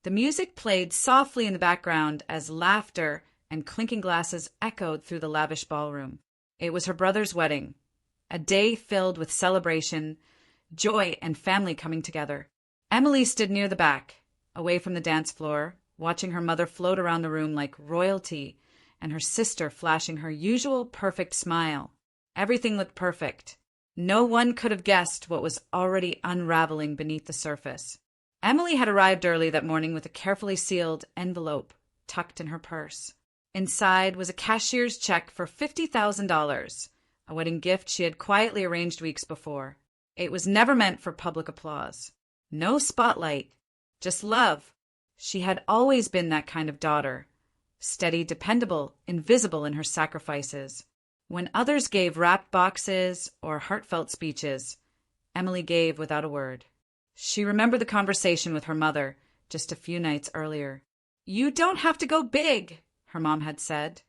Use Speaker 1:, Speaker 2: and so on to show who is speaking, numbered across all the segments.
Speaker 1: The music played softly in the background as laughter and clinking glasses echoed through the lavish ballroom. It was her brother's wedding, a day filled with celebration, joy, and family coming together. Emily stood near the back, away from the dance floor, watching her mother float around the room like royalty and her sister flashing her usual perfect smile. Everything looked perfect. No one could have guessed what was already unraveling beneath the surface. Emily had arrived early that morning with a carefully sealed envelope tucked in her purse. Inside was a cashier's check for $50,000, a wedding gift she had quietly arranged weeks before. It was never meant for public applause. No spotlight, just love. She had always been that kind of daughter, steady, dependable, invisible in her sacrifices. When others gave wrapped boxes or heartfelt speeches, Emily gave without a word. She remembered the conversation with her mother just a few nights earlier. "You don't have to go big," her mom had said,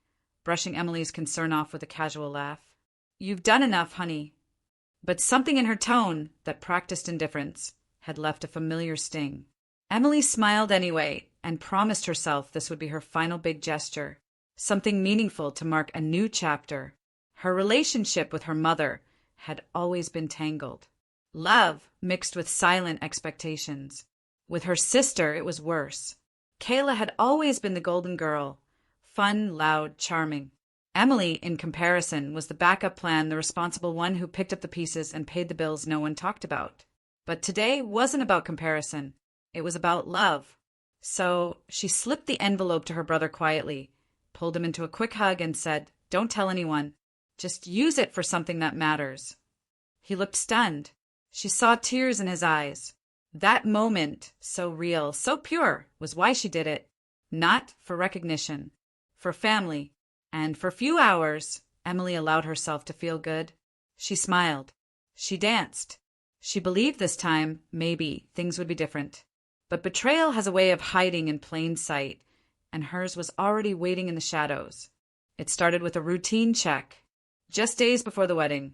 Speaker 1: brushing Emily's concern off with a casual laugh. "You've done enough, honey." But something in her tone, that practiced indifference, had left a familiar sting. Emily smiled anyway and promised herself this would be her final big gesture, something meaningful to mark a new chapter. Her relationship with her mother had always been tangled. Love mixed with silent expectations. With her sister, it was worse. Kayla had always been the golden girl, fun, loud, charming. Emily, in comparison, was the backup plan, the responsible one who picked up the pieces and paid the bills no one talked about. But today wasn't about comparison. It was about love. So she slipped the envelope to her brother quietly, pulled him into a quick hug, and said, "Don't tell anyone. Just use it for something that matters." He looked stunned. She saw tears in his eyes. That moment, so real, so pure, was why she did it. Not for recognition, for family. And for a few hours, Emily allowed herself to feel good. She smiled. She danced. She believed this time, maybe, things would be different. But betrayal has a way of hiding in plain sight, and hers was already waiting in the shadows. It started with a routine check. Just days before the wedding,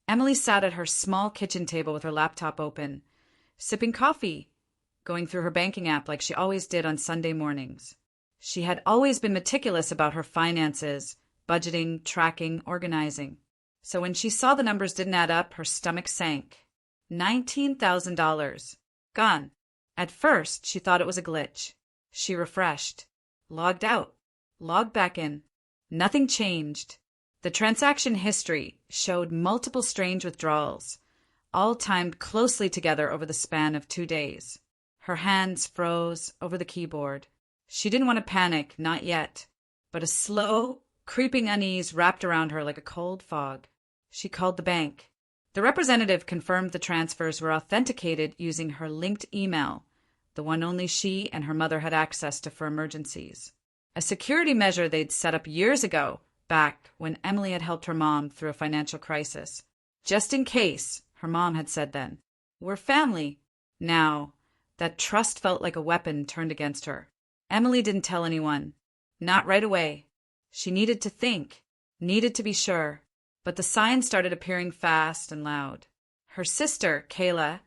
Speaker 1: Emily sat at her small kitchen table with her laptop open, sipping coffee, going through her banking app like she always did on Sunday mornings. She had always been meticulous about her finances, budgeting, tracking, organizing. So when she saw the numbers didn't add up, her stomach sank. $19,000. Gone. At first, she thought it was a glitch. She refreshed, logged out, logged back in. Nothing changed. The transaction history showed multiple strange withdrawals, all timed closely together over the span of 2 days. Her hands froze over the keyboard. She didn't want to panic, not yet, but a slow, creeping unease wrapped around her like a cold fog. She called the bank. The representative confirmed the transfers were authenticated using her linked email, the one only she and her mother had access to for emergencies. A security measure they'd set up years ago, back when Emily had helped her mom through a financial crisis. Just in case, her mom had said then. We're family. Now, that trust felt like a weapon turned against her. Emily didn't tell anyone. Not right away. She needed to think, needed to be sure. But the signs started appearing fast and loud. Her sister, Kayla,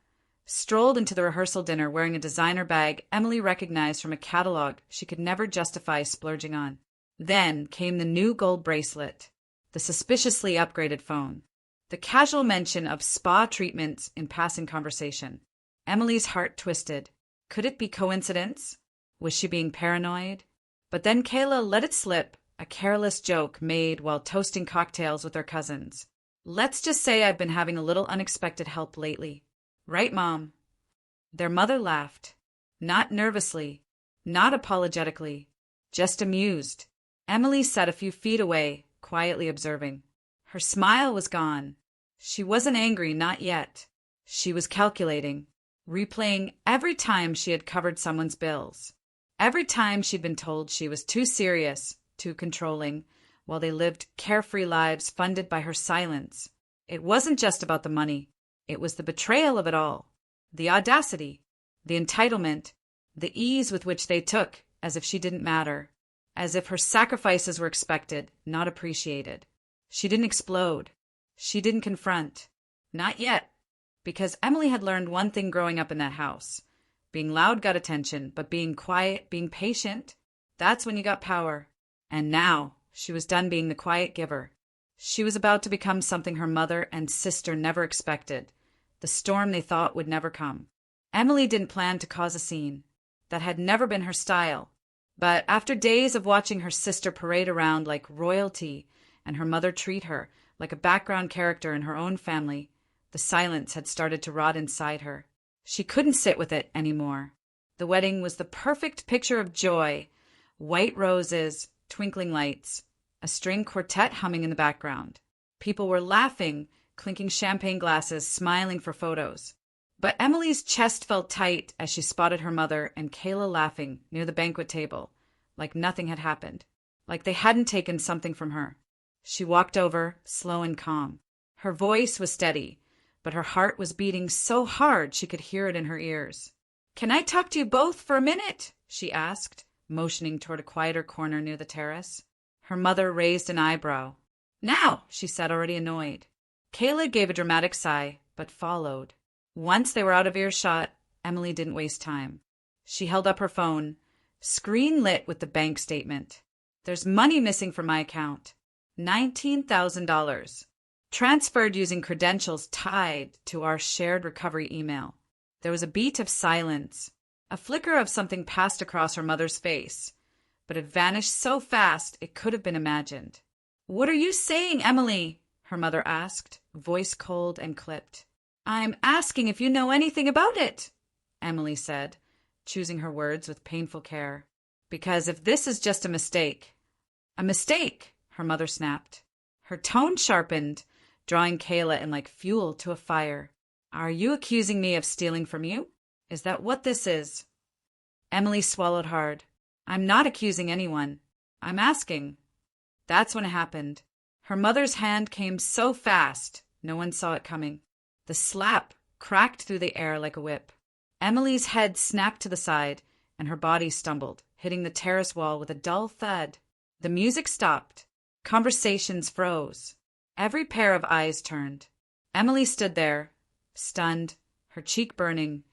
Speaker 1: strolled into the rehearsal dinner wearing a designer bag Emily recognized from a catalog she could never justify splurging on. Then came the new gold bracelet, the suspiciously upgraded phone, the casual mention of spa treatments in passing conversation. Emily's heart twisted. Could it be coincidence? Was she being paranoid? But then Kayla let it slip, a careless joke made while toasting cocktails with her cousins. Let's just say I've been having a little unexpected help lately. Right, Mom? Their mother laughed. Not nervously, not apologetically, just amused. Emily sat a few feet away, quietly observing. Her smile was gone. She wasn't angry, not yet. She was calculating, replaying every time she had covered someone's bills. Every time she'd been told she was too serious, too controlling, while they lived carefree lives funded by her silence. It wasn't just about the money. It was the betrayal of it all. The audacity, the entitlement, the ease with which they took as if she didn't matter, as if her sacrifices were expected, not appreciated. She didn't explode. She didn't confront. Not yet. Because Emily had learned one thing growing up in that house. Being loud got attention, but being quiet, being patient, that's when you got power. And now she was done being the quiet giver. She was about to become something her mother and sister never expected, the storm they thought would never come. Emily didn't plan to cause a scene. That had never been her style. But after days of watching her sister parade around like royalty and her mother treat her like a background character in her own family, the silence had started to rot inside her. She couldn't sit with it anymore. The wedding was the perfect picture of joy. White roses, twinkling lights, a string quartet humming in the background. People were laughing, clinking champagne glasses, smiling for photos. But Emily's chest felt tight as she spotted her mother and Kayla laughing near the banquet table, like nothing had happened, like they hadn't taken something from her. She walked over, slow and calm. Her voice was steady, but her heart was beating so hard she could hear it in her ears. "Can I talk to you both for a minute?" she asked, motioning toward a quieter corner near the terrace. Her mother raised an eyebrow. "Now," she said, already annoyed. Kayla gave a dramatic sigh, but followed. Once they were out of earshot, Emily didn't waste time. She held up her phone, screen lit with the bank statement. "There's money missing from my account. $19,000. Transferred using credentials tied to our shared recovery email." There was a beat of silence. A flicker of something passed across her mother's face, but it vanished so fast it could have been imagined. "What are you saying, Emily?" her mother asked, voice cold and clipped. "I'm asking if you know anything about it," Emily said, choosing her words with painful care. "Because if this is just a mistake—" "A mistake," her mother snapped. Her tone sharpened, drawing Kayla in like fuel to a fire. "Are you accusing me of stealing from you? Is that what this is?" Emily swallowed hard. "I'm not accusing anyone. I'm asking." That's when it happened. Her mother's hand came so fast, no one saw it coming. The slap cracked through the air like a whip. Emily's head snapped to the side, and her body stumbled, hitting the terrace wall with a dull thud. The music stopped. Conversations froze. Every pair of eyes turned. Emily stood there, stunned, her cheek burning,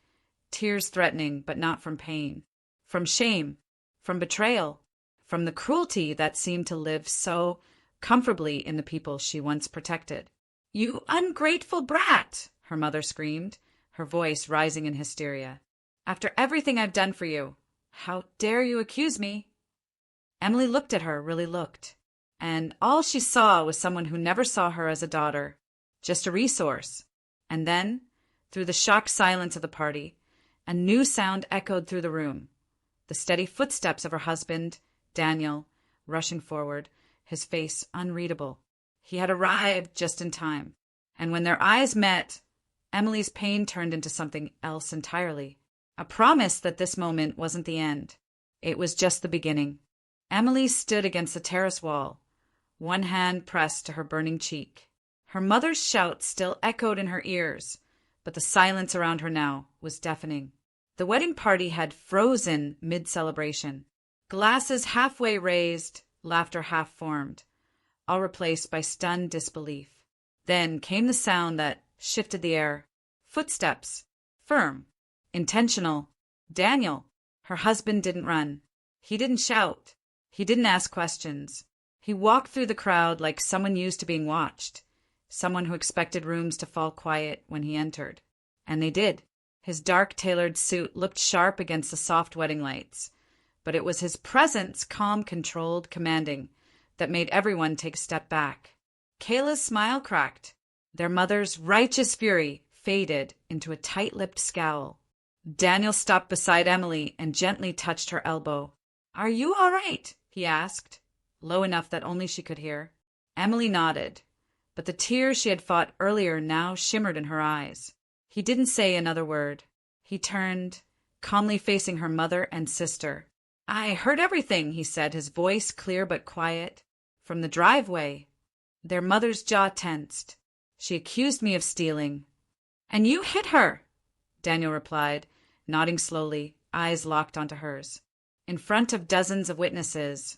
Speaker 1: tears threatening, but not from pain. From shame, from betrayal, from the cruelty that seemed to live so comfortably in the people she once protected. "You ungrateful brat!" her mother screamed, her voice rising in hysteria. "After everything I've done for you, how dare you accuse me?" Emily looked at her, really looked, and all she saw was someone who never saw her as a daughter, just a resource. And then, through the shocked silence of the party, a new sound echoed through the room. The steady footsteps of her husband, Daniel, rushing forward, his face unreadable. He had arrived just in time, and when their eyes met, Emily's pain turned into something else entirely. A promise that this moment wasn't the end. It was just the beginning. Emily stood against the terrace wall, one hand pressed to her burning cheek. Her mother's shout still echoed in her ears, but the silence around her now was deafening. The wedding party had frozen mid-celebration. Glasses halfway raised, laughter half formed, all replaced by stunned disbelief. Then came the sound that shifted the air. Footsteps. Firm. Intentional. Daniel. Her husband didn't run. He didn't shout. He didn't ask questions. He walked through the crowd like someone used to being watched, someone who expected rooms to fall quiet when he entered. And they did. His dark tailored suit looked sharp against the soft wedding lights, but it was his presence, calm, controlled, commanding, that made everyone take a step back. Kayla's smile cracked. Their mother's righteous fury faded into a tight-lipped scowl. Daniel stopped beside Emily and gently touched her elbow. "Are you all right?" he asked, low enough that only she could hear. Emily nodded, but the tears she had fought earlier now shimmered in her eyes. He didn't say another word. He turned, calmly facing her mother and sister. "I heard everything," he said, his voice clear but quiet. "From the driveway." Their mother's jaw tensed. "She accused me of stealing." "And you hit her," Daniel replied, nodding slowly, eyes locked onto hers. In front of dozens of witnesses.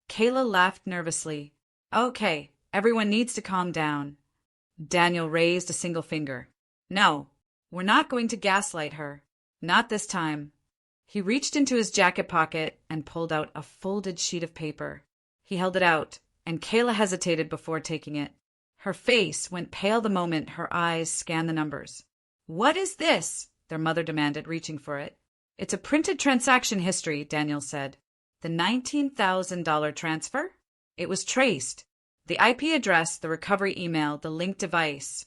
Speaker 1: Kayla laughed nervously. "Okay, everyone needs to calm down." Daniel raised a single finger. "No, we're not going to gaslight her. Not this time. He reached into his jacket pocket and pulled out a folded sheet of paper. He held it out, and Kayla hesitated before taking it. Her face went pale the moment her eyes scanned the numbers. "What is this?" their mother demanded, reaching for it. "It's a printed transaction history," Daniel said. "The $19,000 transfer?" It was traced. The IP address, the recovery email, the linked device,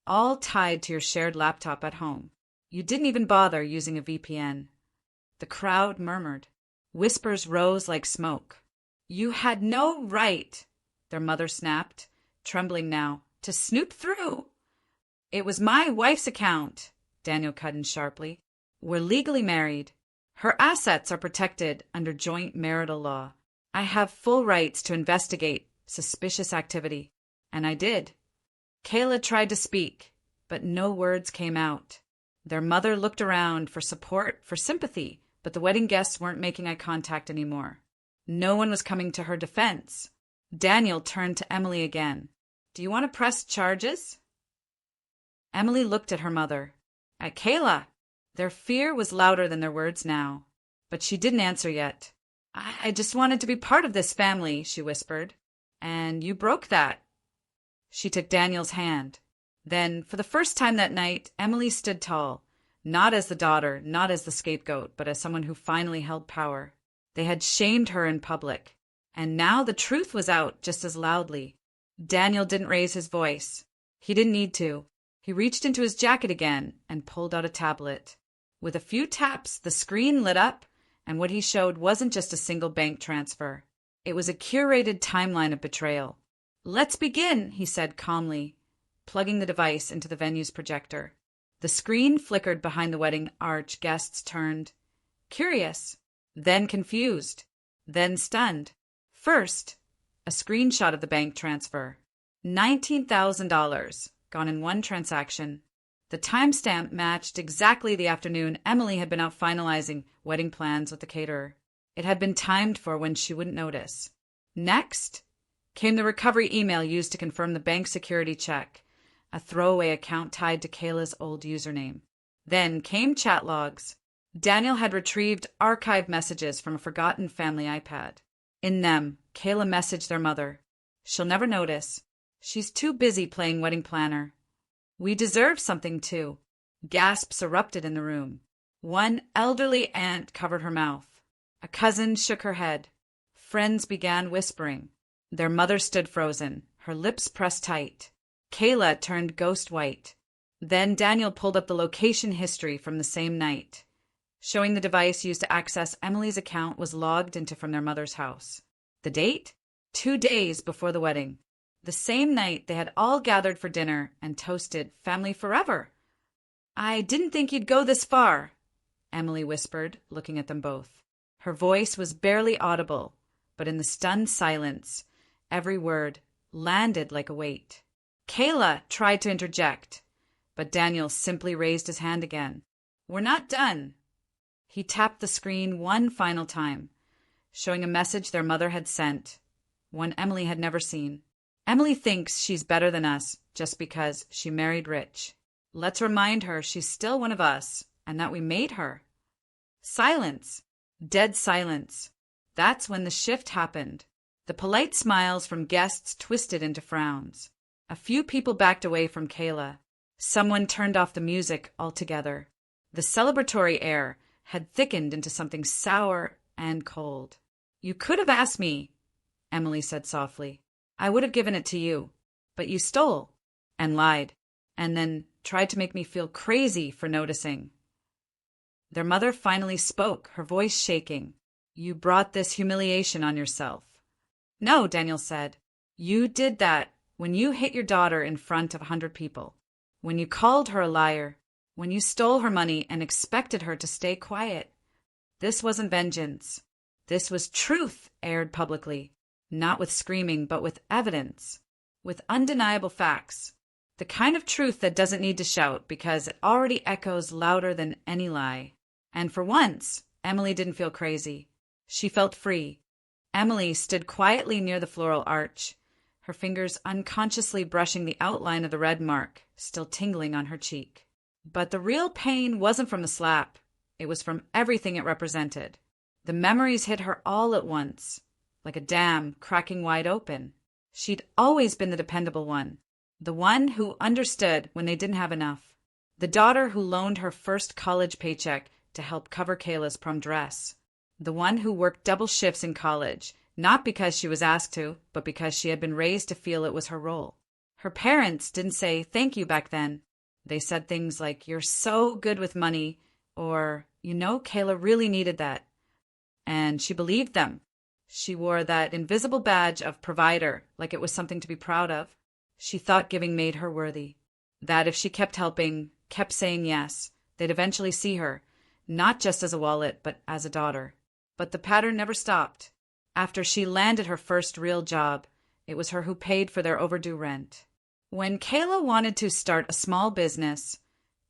Speaker 1: all tied to your shared laptop at home. You didn't even bother using a VPN. The crowd murmured. Whispers rose like smoke. "You had no right," their mother snapped, trembling now, "to snoop through." "It was my wife's account," Daniel cut in sharply. "We're legally married. Her assets are protected under joint marital law. I have full rights to investigate suspicious activity. And I did." Kayla tried to speak, but no words came out. Their mother looked around for support, for sympathy, but the wedding guests weren't making eye contact anymore. No one was coming to her defense. Daniel turned to Emily again. "Do you want to press charges?" Emily looked at her mother. At Kayla. Their fear was louder than their words now. But she didn't answer yet. I just wanted to be part of this family," she whispered. "And you broke that." She took Daniel's hand. Then, for the first time that night, Emily stood tall, not as the daughter, not as the scapegoat, but as someone who finally held power. They had shamed her in public, and now the truth was out just as loudly. Daniel didn't raise his voice. He didn't need to. He reached into his jacket again and pulled out a tablet. With a few taps, the screen lit up, and what he showed wasn't just a single bank transfer. It was a curated timeline of betrayal. "Let's begin," he said calmly, plugging the device into the venue's projector. The screen flickered behind the wedding arch. Guests turned, curious, then confused, then stunned. First, a screenshot of the bank transfer. $19,000, gone in one transaction. The timestamp matched exactly the afternoon Emily had been out finalizing wedding plans with the caterer. It had been timed for when she wouldn't notice. Next came the recovery email used to confirm the bank security check, a throwaway account tied to Kayla's old username. Then came chat logs. Daniel had retrieved archived messages from a forgotten family iPad. In them, Kayla messaged their mother. "She'll never notice. She's too busy playing wedding planner. We deserve something, too." Gasps erupted in the room. One elderly aunt covered her mouth. A cousin shook her head. Friends began whispering. Their mother stood frozen, her lips pressed tight. Kayla turned ghost white. Then Daniel pulled up the location history from the same night, showing the device used to access Emily's account was logged into from their mother's house. The date? 2 days before the wedding. The same night they had all gathered for dinner and toasted family forever. "I didn't think you'd go this far," Emily whispered, looking at them both. Her voice was barely audible, but in the stunned silence, every word landed like a weight. Kayla tried to interject, but Daniel simply raised his hand again. "We're not done." He tapped the screen one final time, showing a message their mother had sent, one Emily had never seen. "Emily thinks she's better than us just because she married rich. Let's remind her she's still one of us and that we made her." Silence. Dead silence. That's when the shift happened. The polite smiles from guests twisted into frowns. A few people backed away from Kayla. Someone turned off the music altogether. The celebratory air had thickened into something sour and cold. "You could have asked me," Emily said softly. "I would have given it to you. But you stole and lied, and then tried to make me feel crazy for noticing." Their mother finally spoke, her voice shaking. "You brought this humiliation on yourself." "No," Daniel said. "You did that when you hit your daughter in front of 100 people, when you called her a liar, when you stole her money and expected her to stay quiet. This wasn't vengeance. This was truth aired publicly, not with screaming, but with evidence, with undeniable facts. The kind of truth that doesn't need to shout because it already echoes louder than any lie." And for once, Emily didn't feel crazy. She felt free. Emily stood quietly near the floral arch, her fingers unconsciously brushing the outline of the red mark, still tingling on her cheek. But the real pain wasn't from the slap. It was from everything it represented. The memories hit her all at once, like a dam cracking wide open. She'd always been the dependable one, the one who understood when they didn't have enough, the daughter who loaned her first college paycheck to help cover Kayla's prom dress, the one who worked double shifts in college, not because she was asked to, but because she had been raised to feel it was her role. Her parents didn't say thank you back then. They said things like, "You're so good with money," or, Kayla really needed that. And she believed them. She wore that invisible badge of provider like it was something to be proud of. She thought giving made her worthy. That if she kept helping, kept saying yes, they'd eventually see her, not just as a wallet, but as a daughter. But the pattern never stopped. After she landed her first real job, it was her who paid for their overdue rent. When Kayla wanted to start a small business,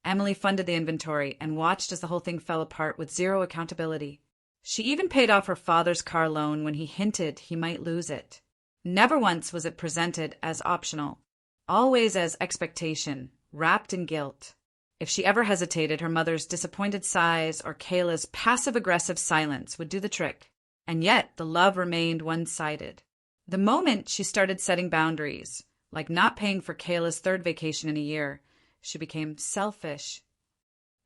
Speaker 1: Emily funded the inventory and watched as the whole thing fell apart with zero accountability. She even paid off her father's car loan when he hinted he might lose it. Never once was it presented as optional, always as expectation, wrapped in guilt. If she ever hesitated, her mother's disappointed sighs or Kayla's passive-aggressive silence would do the trick. And yet the love remained one-sided. The moment she started setting boundaries, like not paying for Kayla's third vacation in a year, she became selfish.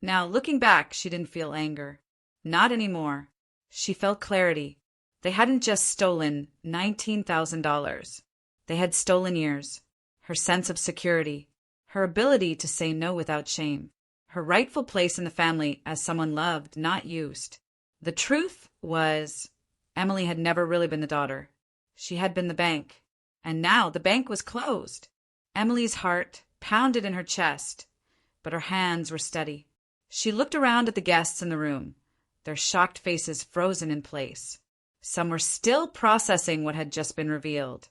Speaker 1: Now, looking back, she didn't feel anger. Not anymore. She felt clarity. They hadn't just stolen $19,000. They had stolen years, her sense of security, her ability to say no without shame, her rightful place in the family as someone loved, not used. The truth was, Emily had never really been the daughter. She had been the bank. And now the bank was closed. Emily's heart pounded in her chest, but her hands were steady. She looked around at the guests in the room, their shocked faces frozen in place. Some were still processing what had just been revealed.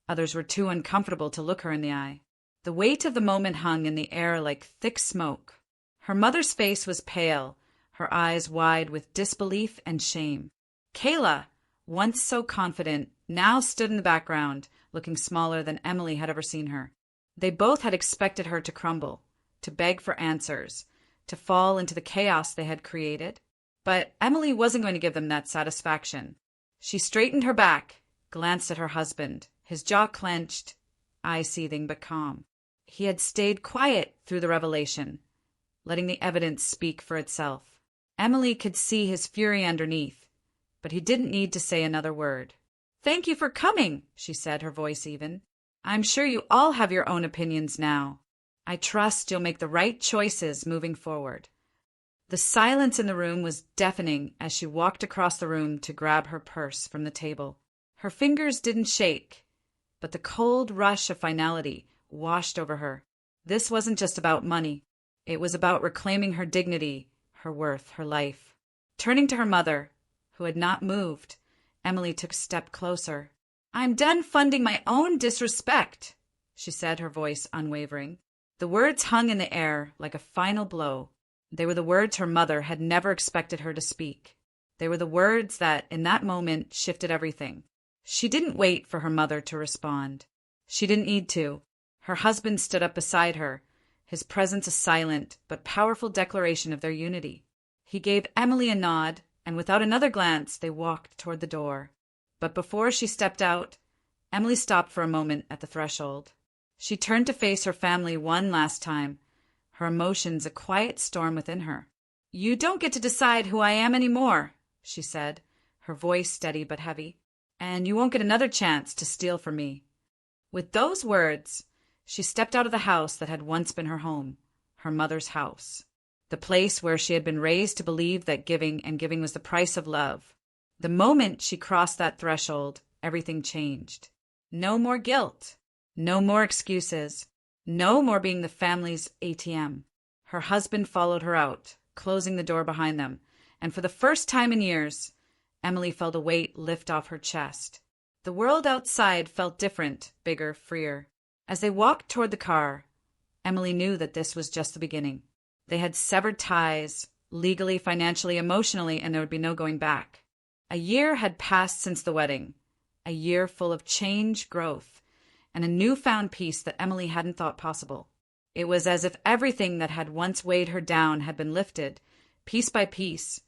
Speaker 1: Others were too uncomfortable to look her in the eye. The weight of the moment hung in the air like thick smoke. Her mother's face was pale, her eyes wide with disbelief and shame. Kayla, once so confident, now stood in the background, looking smaller than Emily had ever seen her. They both had expected her to crumble, to beg for answers, to fall into the chaos they had created. But Emily wasn't going to give them that satisfaction. She straightened her back, glanced at her husband, his jaw clenched, eyes seething but calm. He had stayed quiet through the revelation, letting the evidence speak for itself. Emily could see his fury underneath, but he didn't need to say another word. "Thank you for coming," she said, her voice even. "I'm sure you all have your own opinions now. I trust you'll make the right choices moving forward." The silence in the room was deafening as she walked across the room to grab her purse from the table. Her fingers didn't shake, but the cold rush of finality washed over her. This wasn't just about money. It was about reclaiming her dignity, her worth, her life. Turning to her mother, who had not moved, Emily took a step closer. "I'm done funding my own disrespect," she said, her voice unwavering. The words hung in the air like a final blow. They were the words her mother had never expected her to speak. They were the words that, in that moment, shifted everything. She didn't wait for her mother to respond. She didn't need to. Her husband stood up beside her, his presence a silent but powerful declaration of their unity. He gave Emily a nod, and without another glance, they walked toward the door. But before she stepped out, Emily stopped for a moment at the threshold. She turned to face her family one last time, her emotions a quiet storm within her. "You don't get to decide who I am anymore," she said, her voice steady but heavy. "And you won't get another chance to steal from me." With those words, she stepped out of the house that had once been her home, her mother's house, the place where she had been raised to believe that giving and giving was the price of love. The moment she crossed that threshold, everything changed. No more guilt, no more excuses, no more being the family's ATM. Her husband followed her out, closing the door behind them, and for the first time in years, Emily felt a weight lift off her chest. The world outside felt different, bigger, freer. As they walked toward the car, Emily knew that this was just the beginning. They had severed ties, legally, financially, emotionally, and there would be no going back. A year had passed since the wedding, a year full of change, growth, and a newfound peace that Emily hadn't thought possible. It was as if everything that had once weighed her down had been lifted, piece by piece,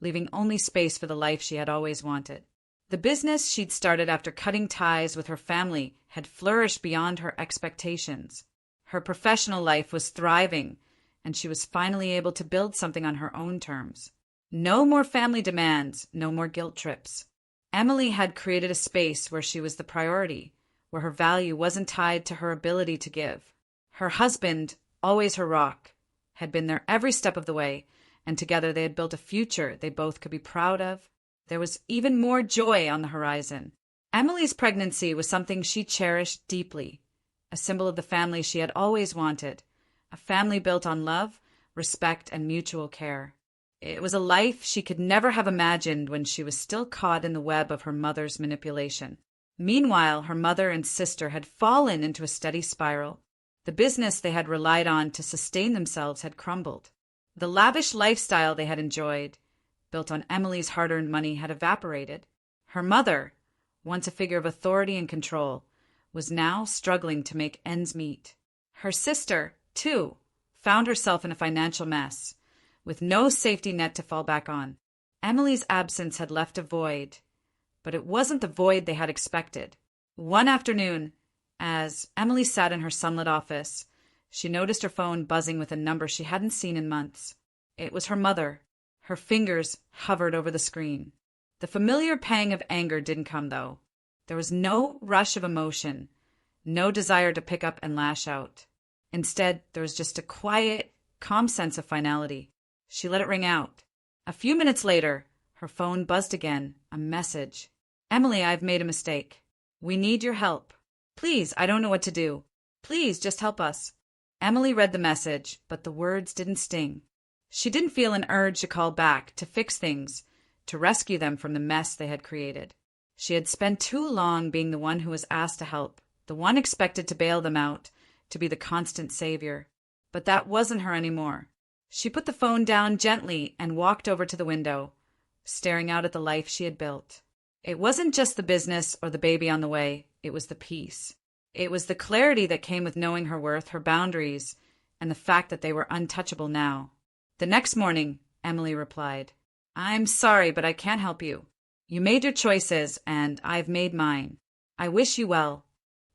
Speaker 1: leaving only space for the life she had always wanted. The business she'd started after cutting ties with her family had flourished beyond her expectations. Her professional life was thriving, and she was finally able to build something on her own terms. No more family demands, no more guilt trips. Emily had created a space where she was the priority, where her value wasn't tied to her ability to give. Her husband, always her rock, had been there every step of the way, and together they had built a future they both could be proud of. There was even more joy on the horizon. Emily's pregnancy was something she cherished deeply, a symbol of the family she had always wanted, a family built on love, respect, and mutual care. It was a life she could never have imagined when she was still caught in the web of her mother's manipulation. Meanwhile, her mother and sister had fallen into a steady spiral. The business they had relied on to sustain themselves had crumbled. The lavish lifestyle they had enjoyed, built on Emily's hard-earned money, had evaporated. Her mother, once a figure of authority and control, was now struggling to make ends meet. Her sister, too, found herself in a financial mess, with no safety net to fall back on. Emily's absence had left a void, but it wasn't the void they had expected. One afternoon, as Emily sat in her sunlit office, she noticed her phone buzzing with a number she hadn't seen in months. It was her mother. Her fingers hovered over the screen. The familiar pang of anger didn't come, though. There was no rush of emotion, no desire to pick up and lash out. Instead, there was just a quiet, calm sense of finality. She let it ring out. A few minutes later, her phone buzzed again, a message. "Emily, I've made a mistake. We need your help. Please, I don't know what to do. Please, just help us." Emily read the message, but the words didn't sting. She didn't feel an urge to call back, to fix things, to rescue them from the mess they had created. She had spent too long being the one who was asked to help, the one expected to bail them out, to be the constant savior. But that wasn't her anymore. She put the phone down gently and walked over to the window, staring out at the life she had built. It wasn't just the business or the baby on the way, it was the peace. It was the clarity that came with knowing her worth, her boundaries, and the fact that they were untouchable now. The next morning, Emily replied, "I'm sorry, but I can't help you. You made your choices, and I've made mine. I wish you well."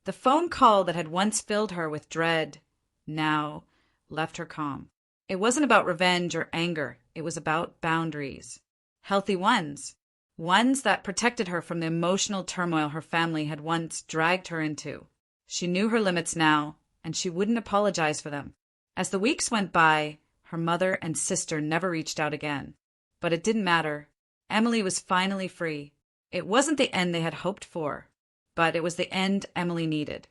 Speaker 1: The phone call that had once filled her with dread now left her calm. It wasn't about revenge or anger. It was about boundaries. Healthy ones. Ones that protected her from the emotional turmoil her family had once dragged her into. She knew her limits now, and she wouldn't apologize for them. As the weeks went by, her mother and sister never reached out again. But it didn't matter. Emily was finally free. It wasn't the end they had hoped for, but it was the end Emily needed.